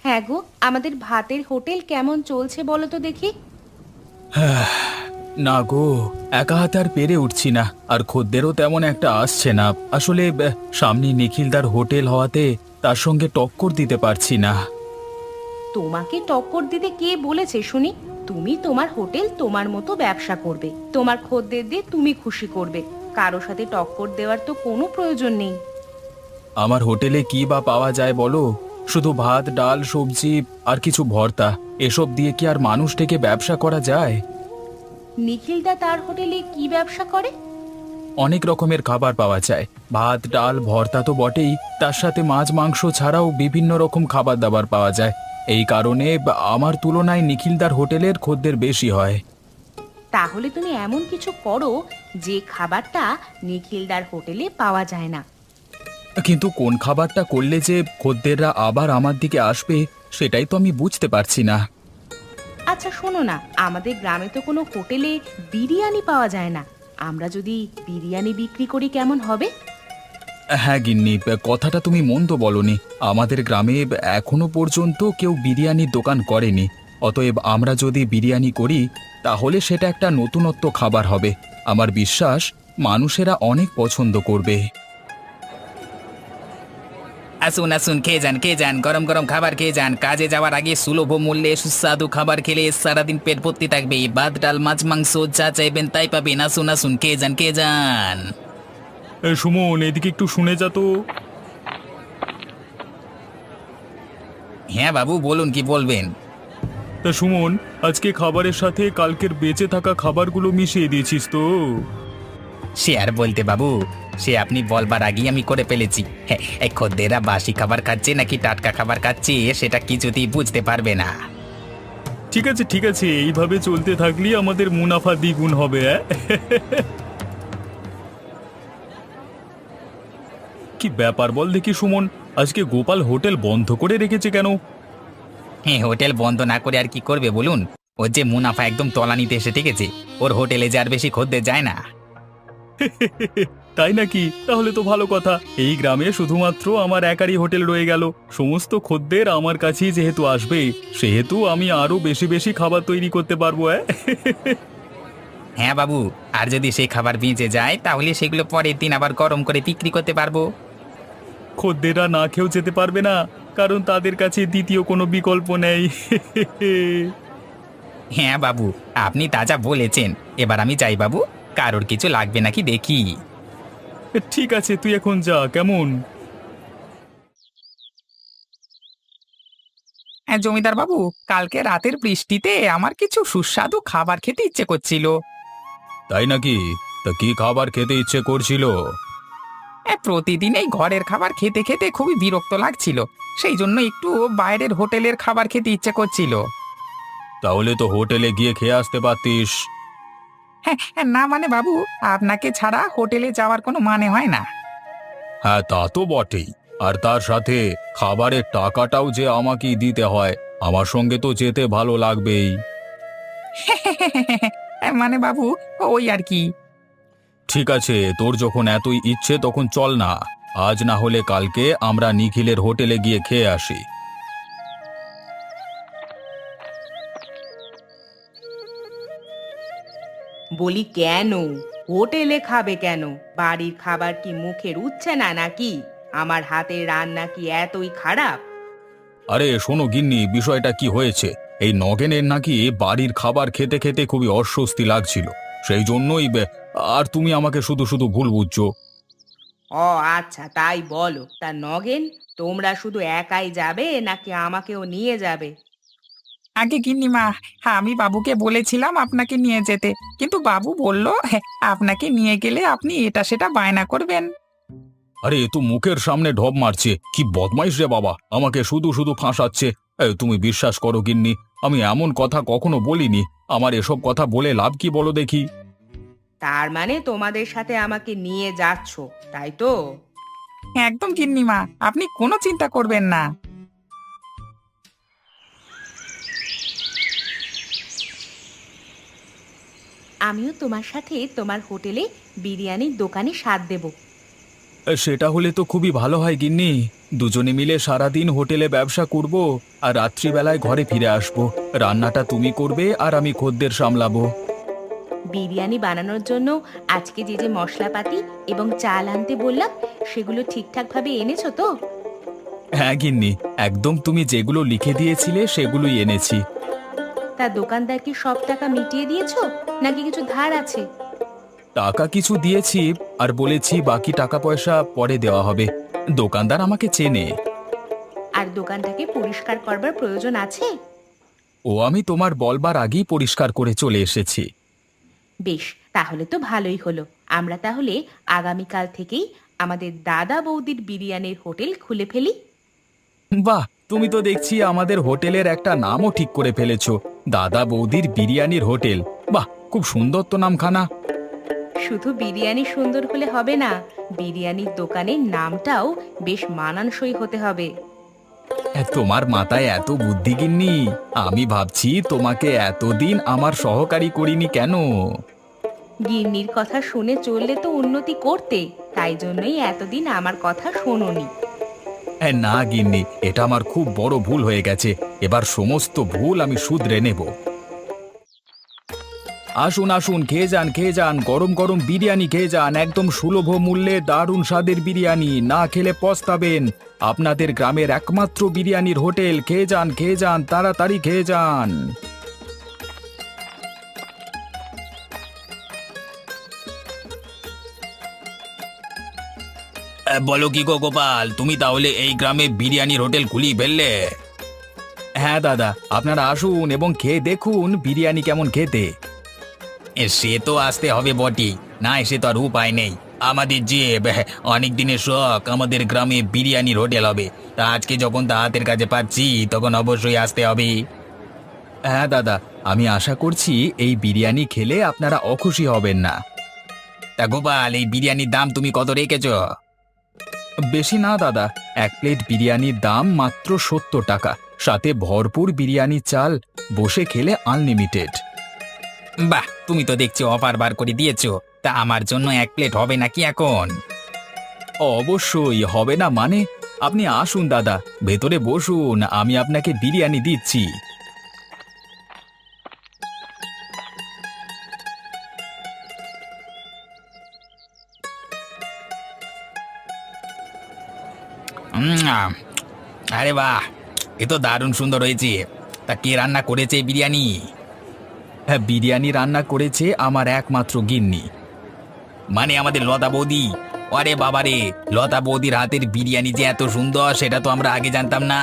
হ্যাঁ গো, আমাদের ভাতের হোটেল কেমন চলছে বলো তো দেখি। না গো, একা হাতে আর পেরে উঠছি না, আর খদ্দেরও তেমন একটা আসছে না। আসলে সামনে নিখিলদার হোটেল হওয়াতে তার সঙ্গে টক্কর দিতে পারছি না। তোমাকে টক্কর দিতে কে বলেছে শুনি? তুমি তোমার হোটেল তোমার মতো ব্যবসা করবে, তোমার খদ্দের দিয়ে তুমি খুশি করবে। কারো সাথে টক্কর দেওয়ার তো কোনো প্রয়োজন নেই। আমার হোটেলে কি বা পাওয়া যায় বলো? শুধু ভাত, ডাল, সবজি আর কিছু ভর্তা। এসব দিয়ে কি আর মানুষ থেকে ব্যবসা করা যায়? নিখিলদা তার হোটেলে কি ব্যবসা করে? অনেক রকমের খাবার পাওয়া যায়। ভাত, ডাল, ভর্তা তো বটেই, তার সাথে মাছ, মাংস ছাড়াও বিভিন্ন রকম খাবার দাবার পাওয়া যায়। এই কারণে আমার তুলনায় নিখিলদার হোটেলের খদ্দের বেশি হয়। তাহলে তুমি এমন কিছু করো যে খাবারটা নিখিলদার হোটেলে পাওয়া যায় না। কিন্তু কোন খাবারটা করলে যে খদ্দেররা আবার আমার দিকে আসবে, সেটাই তো আমি বুঝতে পারছি না। আচ্ছা শোনো না, আমাদের গ্রামে তো কোনো হোটেলে বিরিয়ানি পাওয়া যায় না। আমরা যদি বিরিয়ানি বিক্রি করি কেমন হবে? হ্যাঁ গিন্নি, কথাটা তুমি মন্দ বলনি। আমাদের গ্রামে এখনো পর্যন্ত কেউ বিরিয়ানির দোকান করেনি। অতএব আমরা যদি বিরিয়ানি করি, তাহলে সেটা একটা নতুনত্ব খাবার হবে। আমার বিশ্বাস মানুষেরা অনেক পছন্দ করবে। আসুন আসুন, খেয়ে যান, গরম গরম খাবার খেয়ে যান। কাজে যাওয়ার আগে সুলভ মূল্যে সুস্বাদু খাবার খেলে সারাদিন পেট ভর্তি থাকবে। ভাত, ডাল, মাছ, মাংস যা চাইবেন তাই পাবেন। আসুন আসুন, খেয়ে যান খেয়ে যান। সুমন, এদিকে একটু শুনে যা তো। হ্যাঁ বাবু, বলুন কি বলবেন। তা সুমন, আজকে খাবারের সাথে কালকের বেঁচে থাকা খাবারগুলো মিশিয়ে দিয়েছিস তো? সে আর বলতে বাবু, সে আপনি বলবার আগেই আমি করে ফেলেছি। হ্যাঁ, এই খদ্দেররা বাসি খাবার খাচ্ছে নাকি টাটকা খাবার খাচ্ছে সেটা কিছুতেই বুঝতে পারবে না। ঠিক আছে ঠিক আছে, এইভাবে চলতে থাকলেই আমাদের মুনাফা দ্বিগুণ হবে। কি ব্যাপার বল দেখি সুমন, আজকে গোপাল হোটেল বন্ধ করে রেখেছে কেন? হ্যাঁ, হোটেল বন্ধ না করে আর কি করবে বলুন? ওর যে মুনাফা একদম তলানিতে এসে ঠেকেছে। ওর হোটেলে যে আর বেশি খদ্দের যায় না। তাই নাকি? তাহলে তো ভালো কথা। এই গ্রামে শুধুমাত্র আমার একারই হোটেল রয়ে গেল। সমস্ত খদ্দের আমার কাছেই যেহেতু আসবে, সেহেতু আমি আরো বেশি বেশি খাবার তৈরি করতে পারবো। হ্যাঁ বাবু, আর যদি সেই খাবার বেঁচে যায় তাহলে সেগুলো পরের দিন আবার গরম করে বিক্রি করতে পারবো। খদ্দেররা না খেয়েও যেতে পারবে না, কারণ তাদের কাছে দ্বিতীয় কোনো বিকল্প নেই। হ্যাঁ বাবু, আপনি তাজা বলেছেন। এবার আমি যাই বাবু, কারোর কিছু লাগবে নাকি দেখি। ঠিক আছে, তুই এখন যা, কেমন? হ্যাঁ জমিদার বাবু, কালকে রাতের বৃষ্টিতে আমার কিছু সুস্বাদু খাবার খেতে ইচ্ছে করছিল। তাই নাকি? তা কি খাবার খেতে ইচ্ছে করছিল? প্রতিদিন এই ঘরের খাবার খেতে খেতে খুবই বিরক্ত লাগছিল। সেই জন্য একটু বাইরের হোটেলের খাবার খেতে ইচ্ছে করছিল। তাহলে তো হোটেলে গিয়ে খেয়ে আসতে পারতিস। হ্যাঁ হ্যাঁ, না মানে বাবু, আপনাকে ছাড়া হোটেলে যাওয়ার কোনো মানে হয় না। হ্যাঁ, তা তো বটেই। আর তার সাথে খাবারের টাকাটাও যে আমাকেই দিতে হয়। আমার সঙ্গে তো যেতে ভালো লাগবেই। মানে বাবু, ওই আর কি। ঠিক আছে, তোর যখন এতই ইচ্ছে তখন চল না। আজ না হলে কালকে আমরা নিখিলের হোটেলে গিয়ে খেয়ে আসি। বলি কেন? হোটেলে খাবে কেন? বাড়ির খাবার কি মুখে রুচছে না নাকি? আমার হাতের রান্না কি এতই খারাপ? আরে শোনো গিন্নি, বিষয়টা কি হয়েছে? এই নগেনের নাকি বাড়ির খাবার খেতে খেতে খুবই অস্বস্তি লাগছিল। সেই জন্যই আর তুমি আমাকে শুধু শুধু ভুল বুঝছো। ও আচ্ছা, তাই বলো। তা নগেন, তোমরা শুধু একাই যাবে নাকি আমাকেও নিয়ে যাবে? আগে গিন্নিমা, হ্যাঁ আমি বাবুকে বলেছিলাম আপনাকে নিয়ে যেতে, কিন্তু বাবু বলল হ্যাঁ, আপনাকে নিয়ে গেলে আপনি এটা সেটা বায়না করবেন। আরে এ তো মুখের সামনে ঢপ মারছে, কি বদমাইশ রে বাবা, আমাকে শুধু শুধু ফাঁসাচ্ছে। তুমি বিশ্বাস করো গিন্নি, আমি এমন কথা কখনো বলিনি। আমার এসব কথা বলে লাভ কি বলো দেখি? তার মানে তোমাদের সাথে আমাকে নিয়ে যাচ্ছ, তাই তো? হ্যাঁ, একদম গিন্নিমা, আপনি কোনো চিন্তা করবেন না। আমিও তোমার সাথে তোমার হোটেলে বিরিয়ানির দোকানে স্বাদ দেব। সেটা হলে তো খুবই ভালো হয় গিন্নি। দুজনে মিলে সারাদিন হোটেলে ব্যবসা করব আর রাত্রিবেলায় ঘরে ফিরে আসব। রান্নাটা তুমি করবে আর আমি খদ্দের সামলাবো। বিরিয়ানি বানানোর জন্য আজকে যে যে মশলাপাতি এবং চাল আনতে বললাম সেগুলো ঠিকঠাকভাবে এনেছো তো? হ্যাঁ গিন্নি, একদম তুমি যেগুলো লিখে দিয়েছিলে সেগুলোই এনেছি। তা দোকানদার কি সব টাকা মিটিয়ে দিয়েছো নাকি কিছু ধার আছে? টাকা কিছু দিয়েছি আর বলেছি বাকি টাকা পয়সা পরে দেওয়া হবে। দোকানদার আমাকে চেনে। আর দোকানটাকে পরিষ্কার করবার প্রয়োজন আছে? ও আমি তোমার বলবার আগেই পরিষ্কার করে চলে এসেছি। বেশ, তাহলে তো ভালোই হলো। আমরা তাহলে আগামীকাল থেকেই আমাদের দাদা বৌদির বিরিয়ানির হোটেল খুলে ফেলি। বাহ, তুমি তো দেখছি আমাদের হোটেলের একটা নামও ঠিক করে ফেলেছো, দাদা বৌদির বিরিয়ানির হোটেল। বাহ, খুব সুন্দর তো নামখানা। শুধু বিরিয়ানি সুন্দর হলে হবে না, বিরিয়ানির দোকানের নামটাও বেশ মানানসই হতে হবে। তোমার মাথায় এত বুদ্ধি গিন্নি, আমি ভাবছি তোমাকে এতদিন আমার সহকারী করিনি কেন। গিন্নির কথা শুনে চললে তো উন্নতি করতে, তাই জন্যই এতদিন আমার কথা শোনোনি। না গিন্নি, এটা আমার খুব বড় ভুল হয়ে গেছে। এবার সমস্ত ভুল আমি শুধরে নেব। আসুন আসুন, খেয়ে যান খেয়ে যান, গরম গরম বিরিয়ানি খেয়ে যান, একদম সুলভ মূল্যে দারুণ স্বাদের বিরিয়ানি, না খেলে পস্তাবেন। আপনাদের গ্রামের একমাত্র বিরিয়ানির হোটেল, খেয়ে যান তাড়াতাড়ি খেয়ে যান। বলো কি গো গোপাল, তুমি তাহলে এই গ্রামে বিরিয়ানির হোটেল খুলি ফেললে? হ্যাঁ দাদা, আপনারা আসুন এবং খেয়ে দেখুন বিরিয়ানি কেমন খেতে। সে তো আসতে হবে বটি, না এসে তো আর উপায় নেই। আমাদের যে অনেক দিনের শখ, আমাদের গ্রামে বিরিয়ানির হোটেল হবে। তা আজকে যখন তা হাতের কাছে পাচ্ছি তখন অবশ্যই আসতে হবে। হ্যাঁ দাদা, আমি আশা করছি এই বিরিয়ানি খেলে আপনারা অখুশি হবেন না। তা গোপাল, এই বিরিয়ানির দাম তুমি কত রেখেছ? বেশি না দাদা, এক প্লেট বিরিয়ানির দাম মাত্র 70 টাকা, সাথে ভরপুর বিরিয়ানি চাল, বসে খেলে আনলিমিটেড। বাহ, তুমি তো দেখছি অফার বার করে দিয়েছো। তা আমার জন্য এক প্লেট হবে নাকি এখন? অবশ্যই হবে না মানে? আপনি আসুন দাদা, ভেতরে বসুন, আমি আপনাকে বিরিয়ানি দিচ্ছি। উম, আরে বাহ, এ তো দারুণ সুন্দর হয়েছে। তা কে রান্না করেছে এই বিরিয়ানি? হ্যাঁ, বিরিয়ানি রান্না করেছে আমার একমাত্র গিন্নি। মানে আমাদের লতা বৌদি? আরে বাবারে, লতা বৌদির হাতের বিরিয়ানি যে এত সুন্দর সেটা তো আমরা আগে জানতাম না।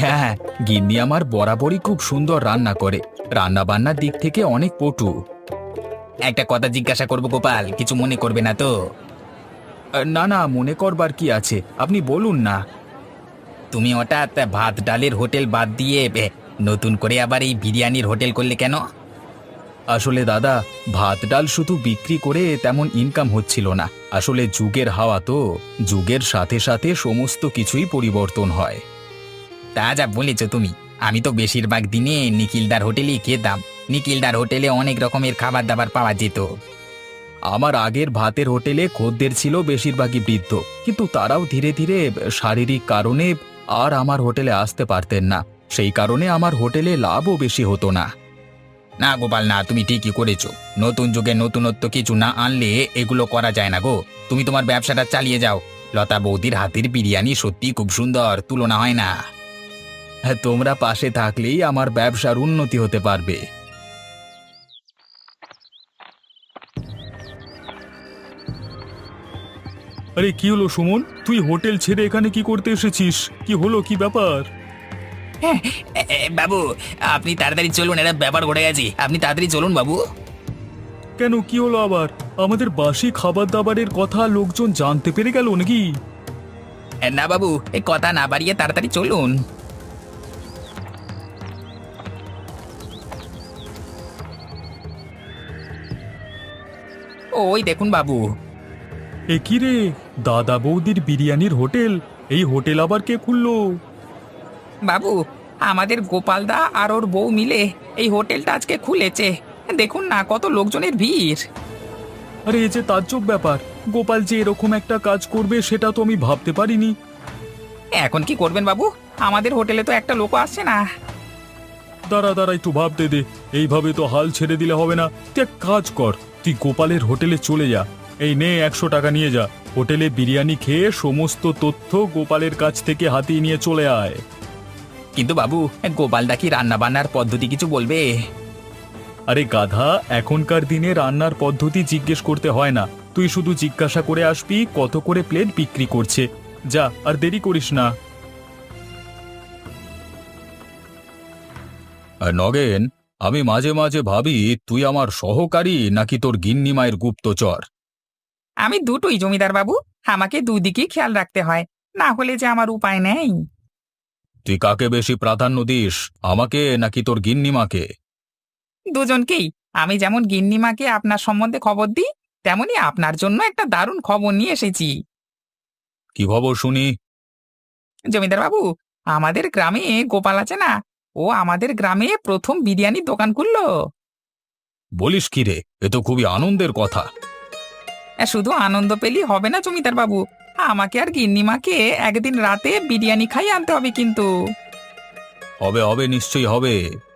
হ্যাঁ হ্যাঁ, গিন্নি আমার বরাবরই খুব সুন্দর রান্না করে, রান্না বান্নার দিক থেকে অনেক পটু। একটা কথা জিজ্ঞাসা করবো গোপাল, কিছু মনে করবে না তো? না না, মনে করবার কি আছে, আপনি বলুন না। তুমি হঠাৎ ভাত ডালের হোটেল বাদ দিয়ে নতুন করে আবার এই বিরিয়ানির হোটেল করলে কেন? আসলে দাদা, ভাত ডাল শুধু বিক্রি করে তেমন ইনকাম হচ্ছিল না। আসলে যুগের হাওয়া তো, যুগের সাথে সাথে সমস্ত কিছুই পরিবর্তন হয়। তা যা বলেছ তুমি, আমি তো বেশিরভাগ দিনে নিখিলদার হোটেলেই খেতাম। নিখিলদার হোটেলে অনেক রকমের খাবার দাবার পাওয়া যেত। আমার আগের ভাতের হোটেলে খদ্দের ছিল বেশিরভাগই বৃদ্ধ, কিন্তু তারাও ধীরে ধীরে শারীরিক কারণে আর আমার হোটেলে আসতে পারতেন না। সেই কারণে আমার হোটেলে লাভও বেশি হতো না। না গোপাল না, তুমি ঠিকই করেছো। নতুন যুগে নতুনত্ব কিছু না আনলে এগুলো করা যায় না গো। তুমি তোমার ব্যবসাটা চালিয়ে যাও। লতা বৌদির হাতের বিরিয়ানি সত্যি খুব সুন্দর, তুলনা হয় না। হ্যাঁ, তোমরা পাশে থাকলেই আমার ব্যবসার উন্নতি হতে পারবে। আরে কি হলো সুমন, তুই হোটেল ছেড়ে এখানে কি করতে এসেছিস? কি হলো, কি ব্যাপার? বাবু, আপনি তাড়াতাড়ি চলুন, একটা ব্যাপার ঘটে গেছে। আপনি তাড়াতাড়ি চলুন বাবু। কেন, কি হলো আবার? আমাদের বাসি খাবার দাবারের কথা লোকজন জানতে পেরে গেল নাকি? না বাবু, এই কথা না বাড়িয়ে তাড়াতাড়ি চলুন। ওই দেখুন বাবু। এ কি রে, দাদা বৌদির বিরিয়ানির হোটেল? এই হোটেল আবার কে খুললো? বাবু, আমাদের গোপালদা আর ওর বউ মিলে এই হোটেলটা আজকে খুলেছে। দেখুন না, কত লোকজনের ভিড়। আরে এ যে তাজ্জব ব্যাপার, গোপাল যে এরকম একটা কাজ করবে সেটা তো আমি ভাবতে পারিনি। এখন কি করবেন বাবু? আমাদের হোটেলে তো একটা লোকও আসছে না। দাঁড়া একটু ভাবতে দে, এইভাবে তো হাল ছেড়ে দিলে হবে না। তুই এক কাজ কর, তুই গোপালের হোটেলে চলে যা, এই নে 100 টাকা নিয়ে যা, হোটেলে বিরিয়ানি খেয়ে সমস্ত তথ্য গোপালের কাছ থেকে হাতিয়ে নিয়ে চলে আয়। কিন্তু বাবু, গোপালদা কি রান্না বান্নার পদ্ধতি কিছু বলবে? আরে গাধা, এখনকার দিনে রান্নার পদ্ধতি জিজ্ঞেস করতে হয় না, তুই শুধু জিজ্ঞাসা করে আসবি কত করে প্লেট বিক্রি করছে। যা, আর দেরি করিস না। নগেন, আমি মাঝে মাঝে ভাবি তুই আমার সহকারী নাকি তোর গিন্নি মায়ের গুপ্তচর। আমি দুটোই জমিদার বাবু, আমাকে দুদিকেই খেয়াল রাখতে হয়, না হলে যে আমার উপায় নেই। তুই কাকে বেশি প্রাধান্য দিস, আমাকে নাকি তোর গিন্নিমাকে? দুজনকেই। আমি যেমন গিন্নিমাকে আপনার সম্বন্ধে খবর দিই, তেমনি আপনার জন্য একটা দারুণ খবর নিয়ে এসেছি। কি খবর শুনি? জমিদার বাবু, আমাদের গ্রামে গোপাল আছে না, ও আমাদের গ্রামে প্রথম বিরিয়ানির দোকান খুললো। বলিস কি রে, এ তো খুবই আনন্দের কথা। শুধু আনন্দ পেলেই হবে না জমিদার বাবু, আমাকে আর গিন্নিমাকে একদিন রাতে বিরিয়ানি খাই আনতে হবে কিন্তু। হবে হবে, নিশ্চয়ই হবে,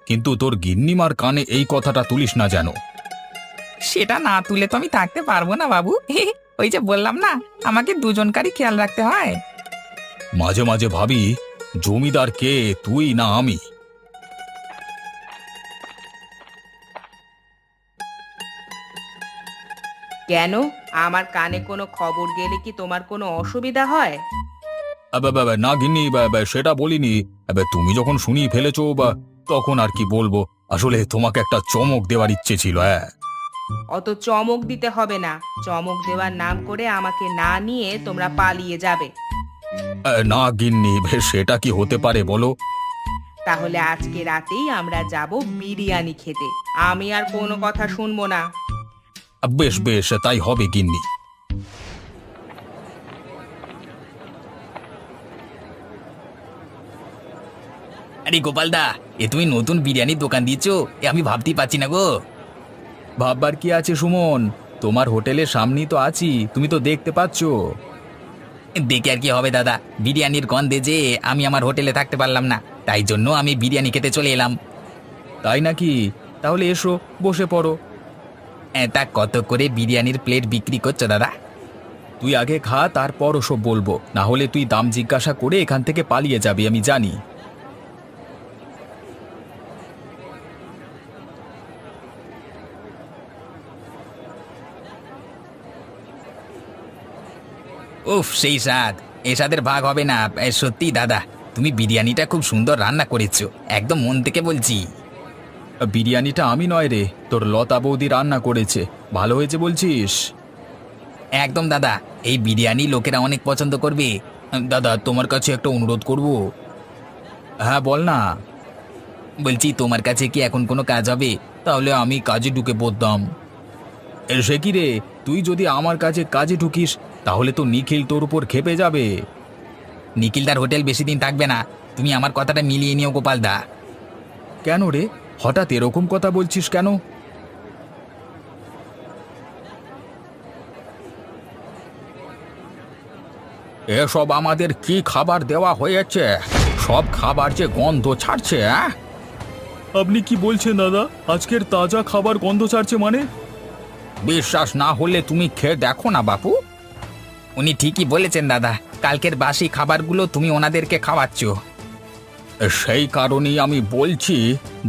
কিন্তু তোর গিন্নিমার কানে এই কথাটা তুলিস না যেন। সেটা না তুলে তো আমি থাকতে পারবো না বাবু। ওই যে বললাম না, আমাকে দুজনকারই খেয়াল রাখতে হয়। মাঝে মাঝে ভাবি জমিদার কে, তুই না আমি? কেন, আমার কানে কোনো খবর গেলে কি তোমার কোনো অসুবিধা হয়? না গিন্নি, সেটা বলিনি। তুমি যখন শুনিয়ে ফেলেছো তখন আর কি বলবো, আসলে তোমাকে একটা চমক দেওয়ার ইচ্ছে ছিল। হ্যাঁ, অত চমক দিতে হবে না, চমক দেওয়ার নাম করে আমাকে না নিয়ে তোমরা পালিয়ে যাবে। না গিন্নি, সেটা কি হতে পারে বলো? তাহলে আজকে রাতেই আমরা যাব বিরিয়ানি খেতে, আমি আর কোনো কথা শুনবো না। বেশ বেশ, তাই হবে গিন্নি। আরে গোপালদা, এ তুমি নতুন বিরিয়ানির দোকান দিয়েছো, এ আমি ভাবতেই পারছি না গো। ভাববার কি আছে সুমন, তোমার হোটেলের সামনেই তো আছি, তুমি তো দেখতে পাচ্ছো। দেখে আর কি হবে দাদা, বিরিয়ানির গন্ধে যে আমি আমার হোটেলে থাকতে পারলাম না, তাই জন্য আমি বিরিয়ানি খেতে চলে এলাম। তাই নাকি? তাহলে এসো, বসে পড়ো। তা কত করে বিরিয়ানির প্লেট বিক্রি করছো দাদা? তুই আগে খা, তারপর ওসব বলবো, না হলে তুই দাম জিজ্ঞাসা করে এখান থেকে পালিয়ে যাবি, আমি জানি। উফ, সেই স্বাদ, এ স্বাদের ভাগ হবে না। সত্যি দাদা, তুমি বিরিয়ানিটা খুব সুন্দর রান্না করেছো, একদম মন থেকে বলছি। বিরিয়ানিটা আমি নয় রে, তোর লতা বৌদি রান্না করেছে, ভালো হয়েছে বলছিস? একদম দাদা, এই বিরিয়ানি লোকেরা অনেক পছন্দ করবে। দাদা, তোমার কাছে একটা অনুরোধ করব। হ্যাঁ বল না। বলছি, তোমার কাছে কি এখন কোনো কাজ হবে? তাহলে আমি কাজে ঢুকে পড়তাম। সে কি রে, তুই যদি আমার কাছে কাজে ঢুকিস তাহলে তো নিখিল তোর উপর খেপে যাবে। নিখিলদার হোটেল বেশি দিন থাকবে না, তুমি আমার কথাটা মিলিয়ে নিও গোপালদা। কেন রে, হঠাৎ এরকম কথা বলছিস কেন? এসব আমাদের কি খাবার দেওয়া হয়েছে? সব খাবার যে গন্ধ ছাড়ছে। আপনি কি বলছেন দাদা, আজকের তাজা খাবার গন্ধ ছাড়ছে মানে? বিশ্বাস না হলে তুমি খেয়ে দেখো না বাপু। উনি ঠিকই বলেছেন দাদা, কালকের বাসি খাবারগুলো তুমি ওনাদেরকে খাওয়াচ্ছ। সেই কারণেই আমি বলছি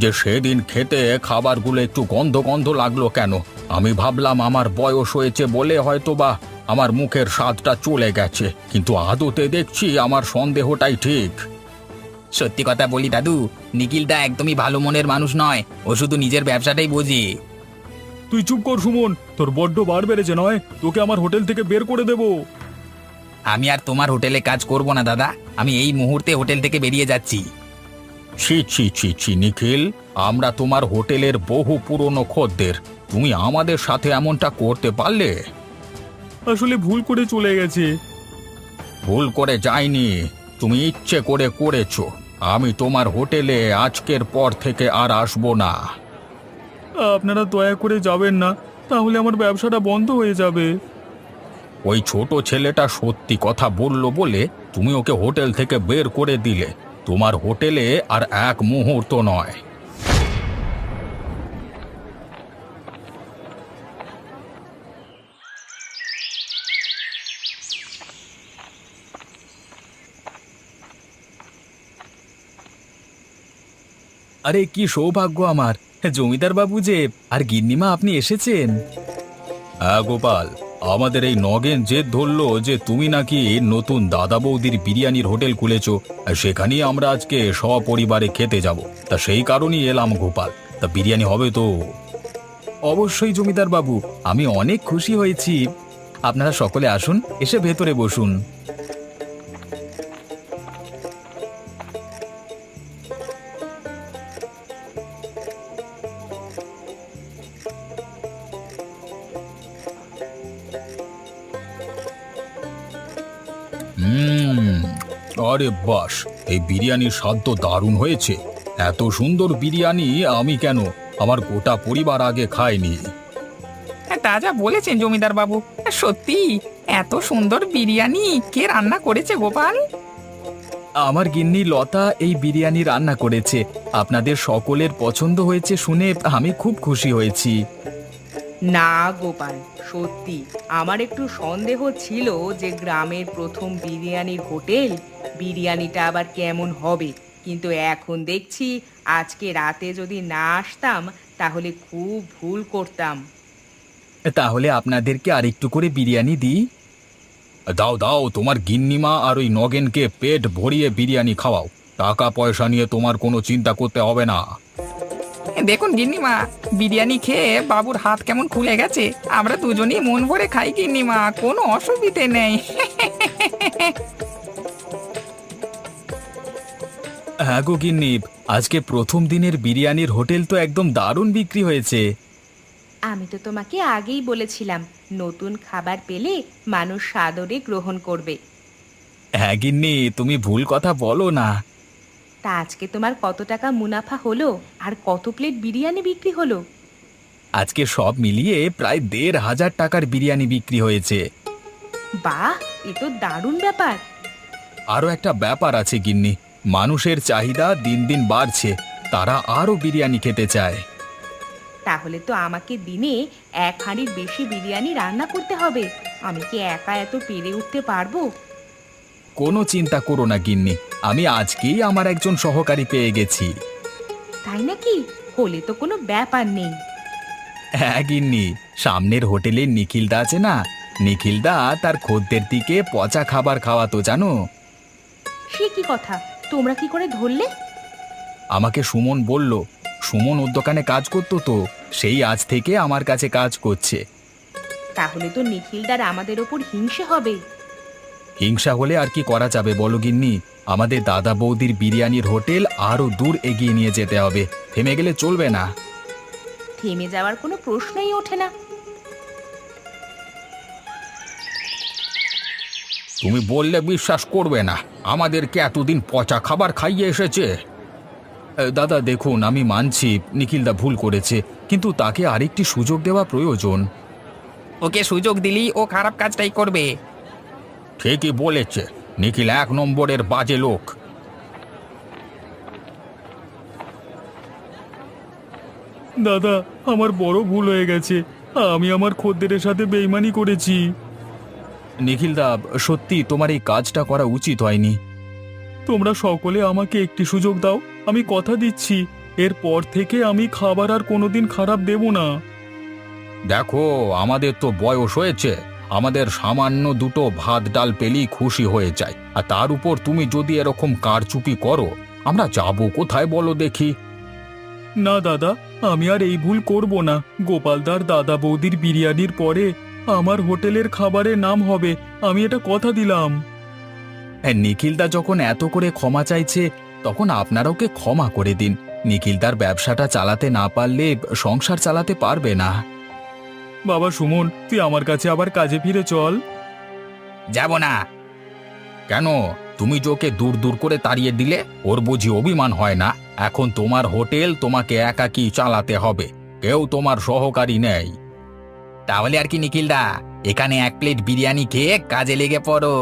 যে সেদিন খেতে খাবারগুলো একটু গন্ধ গন্ধ লাগলো কেন। আমি ভাবলাম আমার বয়স হয়েছে বলে হয়তো বা আমার মুখের স্বাদটা চলে গেছে, কিন্তু আদতে দেখছি আমার সন্দেহটাই ঠিক। সত্যি কথা বলি দাদু, নিখিলদা একদমই ভালো মনের মানুষ নয়, ও শুধু নিজের ব্যবসাটাই বোঝে। তুই চুপ কর সুমন, তোর বড্ড বার বেড়েছে নয়, তোকে আমার হোটেল থেকে বের করে দেব। আমি আর তোমার হোটেলে কাজ করব না দাদা, আমি এই মুহূর্তে হোটেল থেকে বেরিয়ে যাচ্ছি। ছি ছি ছি ছি নিখিল, আমরা তোমার হোটেলের বহু পুরনো খদ্দের, তুমি আমাদের সাথে এমনটা করতে পারলে? আসলে ভুল করে চলে গেছে। ভুল করে যায়নি, তুমি ইচ্ছে করে করেছো। আমি তোমার হোটেলে আজকের পর থেকে আর আসবো না। আপনারা দয়া করে যাবেন না, তাহলে আমার ব্যবসাটা বন্ধ হয়ে যাবে। ওই ছোট ছেলেটা সত্যি কথা বলল বলে তুমি ওকে হোটেল থেকে বের করে দিলে। তোমার হোটেলে আর এক মুহূর্ত নয়। আরে কি সৌভাগ্য আমার, জমিদার বাবু যে আর গিন্নিমা আপনি এসেছেন। হ্যাঁ গোপাল, আমাদের এই নগেন জেদ ধরলো যে তুমি নাকি নতুন দাদা বৌদির বিরিয়ানির হোটেল খুলেছো, আর সেখানেই আমরা আজকে সপরিবারে খেতে যাব। তা সেই কারণেই এলাম গোপাল। তা বিরিয়ানি হবে তো? অবশ্যই জমিদার বাবু, আমি অনেক খুশি হয়েছি। আপনারা সকলে আসুন, এসে ভেতরে বসুন। হুম, আরে বাস, এই বিরিয়ানির স্বাদ তো দারুণ হয়েছে। এত সুন্দর বিরিয়ানি আমি কেন, আমার গোটা পরিবার আগে খায়নি। তা যা বলেছেন জমিদার বাবু, সত্যি এত সুন্দর বিরিয়ানি কে রান্না করেছে গোপাল? আমার গিন্নি লতা এই বিরিয়ানি রান্না করেছে। আপনাদের সকলের পছন্দ হয়েছে শুনে আমি খুব খুশি হয়েছি। না গোপাল, সত্যি আমার একটু সন্দেহ ছিল যে গ্রামের প্রথম বিরিয়ানির হোটেল, বিরিয়ানিটা আবার কেমন হবে। কিন্তু এখন দেখছি আজকে রাতে যদি না আসতাম তাহলে খুব ভুল করতাম। তাহলে আপনাদেরকে আরেকটু করে বিরিয়ানি দিই। দাও দাও, তোমার গিন্নিমা আর ওই নগেনকে পেট ভরিয়ে বিরিয়ানি খাওয়াও। টাকা পয়সা নিয়ে তোমার কোনো চিন্তা করতে হবে না। দেখুন গিন্নিমা, বিরিয়ানি খেয়ে বাবুর হাত কেমন খুলে গেছে। আমরা দুজনেই মন ভরে খাই গিন্নিমা, কোনো অসুবিধে নেই। হ্যাঁ গো গিন্নি, আজকে প্রথম দিনের বিরিয়ানির হোটেল তো একদম দারুণ বিক্রি হয়েছে। আমি তো তোমাকে আগেই বলেছিলাম, নতুন খাবার পেলে মানুষ সাদরে গ্রহণ করবে। হ্যাঁ গিন্নি, তুমি ভুল কথা বলো না। তা আজকে তোমার কত টাকা মুনাফা হলো আর কত প্লেট বিরিয়ানি বিক্রি হলো? আজকে সব মিলিয়ে প্রায় ১,৫০০ টাকার বিরিয়ানি বিক্রি হয়েছে। বাহ, এ তো দারুণ ব্যাপার। আরও একটা ব্যাপার আছে গিন্নি, মানুষের চাহিদা দিন দিন বাড়ছে, তারা আরও বিরিয়ানি খেতে চায়। তাহলে তো আমাকে দিনে 1 হাঁড়ির বেশি বিরিয়ানি রান্না করতে হবে। আমি কি একা এত পেরে উঠতে পারবো? কোনো চিন্তা করো না গিন্নি, আমি আজকেই আমার একজন সহকারী পেয়ে গেছি। তাই নাকি? হলে তো কোনো ব্যাপার নেই। হ্যাঁ গিন্নি, সামনের হোটেলে নিখিলদা আছে না, নিখিলদা তার খদ্দের দিকে পচা খাবার খাওয়াতো জানো। সে কি কথা, তোমরা কি করে ধরলে? আমাকে সুমন বলল, সুমন ওর দোকানে কাজ করতো তো, সেই আজ থেকে আমার কাছে কাজ করছে। তাহলে তো নিখিলদার আমাদের ওপর হিংসে হবে। হিংসা হলে আর কি করা যাবে বলো গিন্নি, আমাদের দাদা বৌদির বিরিয়ানির হোটেল আরো দূর এগিয়ে নিয়ে যেতে হবে, থেমে গেলে চলবে না। থেমে যাওয়ার কোনো প্রশ্নই ওঠে না। তুমি বললে বিশ্বাস করবে না, আমাদেরকে এতদিন পচা খাবার খাইয়ে এসেছে। দাদা দেখুন, আমি মানছি নিখিলদা ভুল করেছে, কিন্তু তাকে আরেকটি সুযোগ দেওয়া প্রয়োজন। ওকে সুযোগ দিলি ও খারাপ কাজটাই করবে। ঠিকই বলেছে, নিখিল 1 নম্বরের বাজে লোক। দাদা, আমার বড় ভুল হয়ে গেছে, আমি আমার খদ্দেরের সাথে বেইমানি করেছি। নিখিলদা, সত্যি তোমার এই কাজটা করা উচিত হয়নি। তোমরা সকলে আমাকে একটি সুযোগ দাও, আমি কথা দিচ্ছি এরপর থেকে আমি খাবার আর কোনোদিন খারাপ দেব না। দেখো, আমাদের তো বয়স হয়েছে, আমাদের সামান্য দুটো ভাত ডাল পেলেই খুশি হয়ে যায়, আর তার উপর তুমি যদি এরকম কারচুপি করো, আমরা যাবো কোথায় বলো দেখি। না দাদা, আমি আর এই ভুল করব না। গোপালদার দাদা বৌদির বিরিয়ানির পরে আমার হোটেলের খাবারের নাম হবে, আমি এটা কথা দিলাম। নিখিলদা যখন এত করে ক্ষমা চাইছে, তখন আপনারা ওকে ক্ষমা করে দিন। নিখিলদার ব্যবসাটা চালাতে না পারলে সংসার চালাতে পারবে না। বাবা সুমন, তুই আমার কাছে আবার কাজে ফিরে চল। যাব না। কেন? তুমি যে ওকে দূর দূর করে তাড়িয়ে দিলে, ওর বুঝি অভিমান হয় না? এখন তোমার হোটেল তোমাকে একাকী চালাতে হবে, কেউ তোমার সহকারী নেই। তাহলে আর কি নিখিলদা, এখানে 1 প্লেট বিরিয়ানি খেয়ে কাজে লেগে পড়ো